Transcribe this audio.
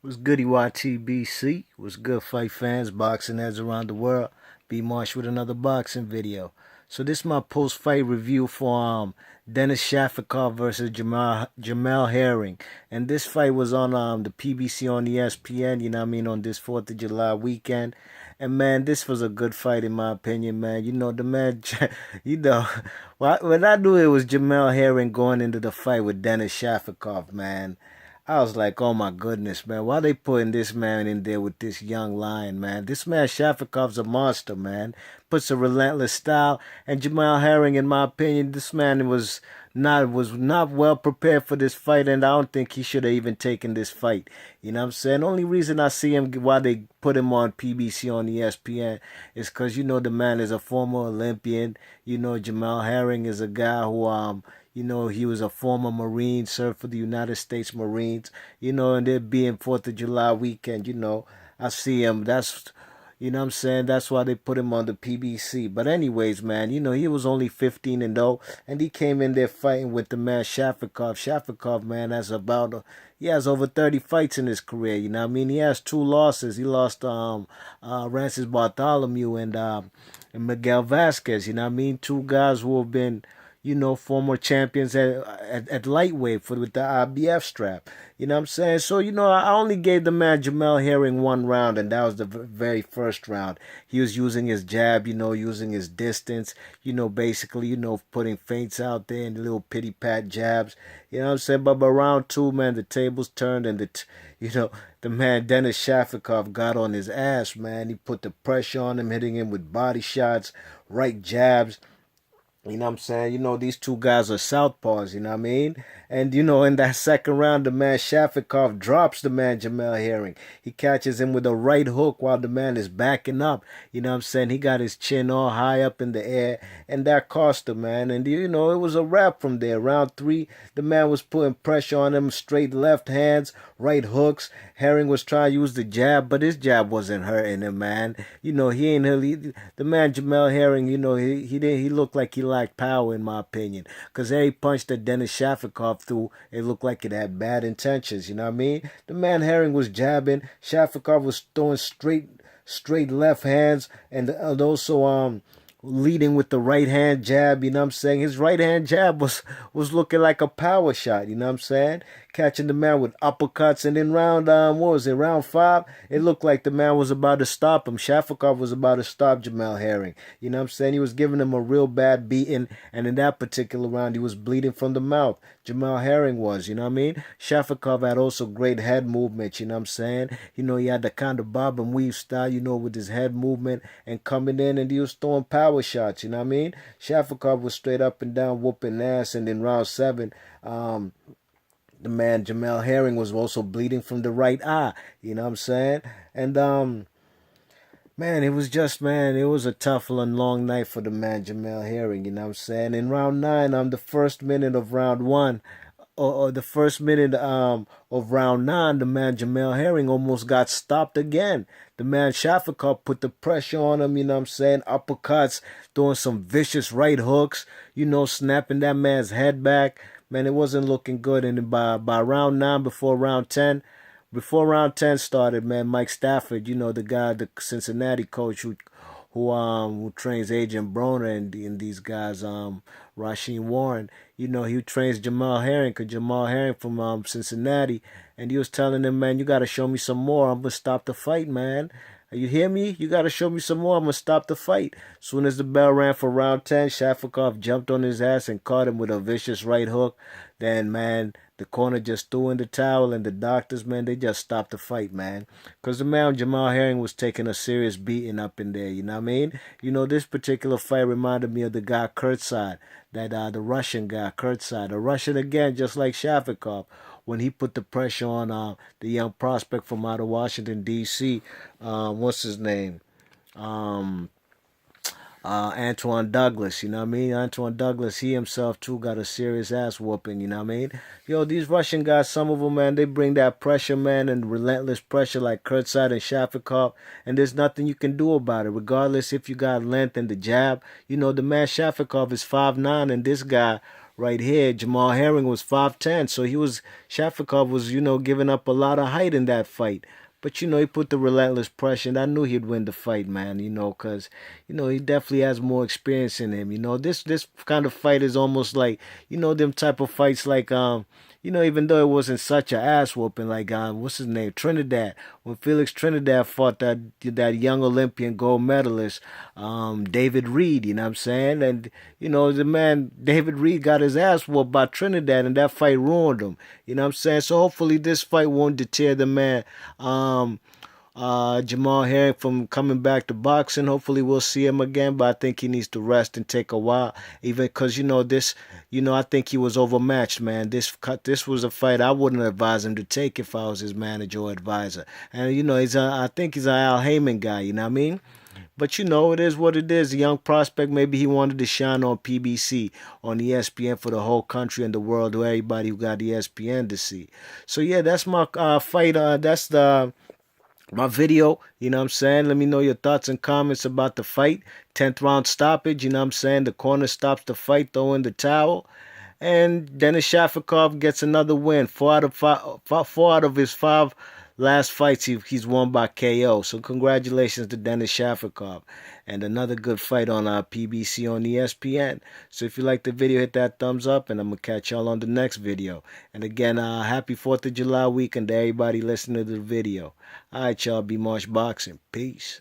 What's goody YTBC? What's good fight fans, boxing heads around the world? B Marsh with another boxing video. So this is my post-fight review for Dennis Shafikov versus Jamel Herring. And this fight was on the PBC on ESPN, you know what I mean, on this 4th of July weekend. And man, this was a good fight in my opinion, man. You know, the man, you know, when I knew it was Jamel Herring going into the fight with Dennis Shafikov, man. I was like, oh my goodness, man. Why they putting this man in there with this young lion, man? This man Shafikov's a monster, man. Puts a relentless style. And Jamal Herring, in my opinion, this man was not well prepared for this fight, and I don't think he should have even taken this fight. You know what I'm saying? Only reason I see him why they put him on PBC on ESPN is because you know the man is a former Olympian. You know Jamal Herring is a guy who you know, he was a former Marine, served for the United States Marines, you know, and it being 4th of July weekend, you know, I see him. You know what I'm saying? That's why they put him on the PBC. But anyways, man, you know, he was only 15-0, and he came in there fighting with the man Shafikov. Shafikov, man, he has over 30 fights in his career, you know what I mean? He has two losses. He lost Rancis Bartholomew and Miguel Vasquez, you know what I mean? Two guys who have been, you know, former champions at lightweight with the IBF strap. You know what I'm saying? So, you know, I only gave the man Jamel Herring one round, and that was the very first round. He was using his jab, you know, using his distance, you know, basically, you know, putting feints out there and little pity-pat jabs. You know what I'm saying? But by round two, man, the tables turned, and you know, the man Dennis Shafikov got on his ass, man. He put the pressure on him, hitting him with body shots, right jabs. You know what I'm saying? You know, these two guys are southpaws, you know what I mean? And, you know, in that second round, the man Shafikov drops the man Jamel Herring. He catches him with a right hook while the man is backing up. You know what I'm saying? He got his chin all high up in the air, and that cost him, man. And, you know, it was a wrap from there. Round three, the man was putting pressure on him, straight left hands, right hooks. Herring was trying to use the jab, but his jab wasn't hurting him, man. You know, he ain't really, the man Jamel Herring, you know, he looked like he lacked power, in my opinion. Because every punch that Dennis Shafikov threw, it looked like it had bad intentions, you know what I mean? The man Herring was jabbing, Shafikov was throwing straight left hands, and also leading with the right hand jab, you know what I'm saying? His right hand jab was looking like a power shot, you know what I'm saying? Catching the man with uppercuts, and then what was it, round five? It looked like the man was about to stop him. Shafikov was about to stop Jamel Herring. You know what I'm saying? He was giving him a real bad beating, and in that particular round, he was bleeding from the mouth. Jamel Herring was, you know what I mean? Shafikov had also great head movement, you know what I'm saying? You know, he had the kind of bob and weave style, you know, with his head movement and coming in, and he was throwing power shots, you know what I mean? Shafikov was straight up and down whooping ass, and in round seven, the man Jamel Herring was also bleeding from the right eye. You know what I'm saying? And man, it was a tough and long night for the man Jamel Herring. You know what I'm saying? In round nine, the first minute of round one, or the first minute of round nine, the man Jamel Herring almost got stopped again. The man Shafikov put the pressure on him, you know what I'm saying? Uppercuts, throwing some vicious right hooks, you know, snapping that man's head back. Man, it wasn't looking good. And by round nine, before round 10 started, man, Mike Stafford, you know, the guy, the Cincinnati coach who trains Agent Broner and these guys, Rasheem Warren, you know, he trains Jamal Herring, cause Jamal Herring from Cincinnati, and he was telling him, man, you gotta show me some more. I'm gonna stop the fight, man. You hear me? You gotta show me some more. I'm gonna stop the fight. Soon as the bell rang for round 10, Shafikov jumped on his ass and caught him with a vicious right hook. Then, man, the corner just threw in the towel, and the doctors, man, they just stopped the fight, man. Because the man Jamal Herring was taking a serious beating up in there, you know what I mean? You know, this particular fight reminded me of the guy Kurtzside, the Russian guy Kurtzside. A Russian, again, just like Shafikov, when he put the pressure on the young prospect from out of Washington, D.C., what's his name? Um, Antoine Douglas, you know what I mean? Antoine Douglas, he himself too got a serious ass whooping, you know what I mean? Yo, these Russian guys, some of them, man, they bring that pressure, man, and relentless pressure like Kurtzside and Shafikov, and there's nothing you can do about it, regardless if you got length and the jab. You know, the man Shafikov is 5'9", and this guy right here. Jamel Herring was 5'10", so Shafikov was, giving up a lot of height in that fight. But he put the relentless pressure, and I knew he'd win the fight, man. Because he definitely has more experience in him. This kind of fight is almost like them type of fights like even though it wasn't such a ass whooping like what's his name, Trinidad, when Felix Trinidad fought that young Olympian gold medalist, David Reed. You know what I'm saying? And the man David Reed got his ass whooped by Trinidad, and that fight ruined him. You know what I'm saying? So hopefully this fight won't deter the man. Jamel Herring from coming back to boxing. Hopefully we'll see him again, but I think he needs to rest and take a while. Even because I think he was overmatched, man. This was a fight I wouldn't advise him to take if I was his manager or advisor. And I think he's an Al Heyman guy. You know what I mean? But it is what it is. A young prospect, maybe he wanted to shine on PBC, on ESPN for the whole country and the world, or everybody who got ESPN to see. So yeah, that's my fight. That's my video. You know what I'm saying? Let me know your thoughts and comments about the fight. 10th round stoppage. You know what I'm saying? The corner stops the fight, throw in the towel. And Denis Shafikov gets another win. Four out of his 5 last fights he's won by KO. So congratulations to Denis Shafikov. And another good fight on PBC on ESPN. So if you like the video, hit that thumbs up, and I'm going to catch y'all on the next video. And again, happy 4th of July weekend to everybody listening to the video. All right, y'all, be Marsh Boxing. Peace.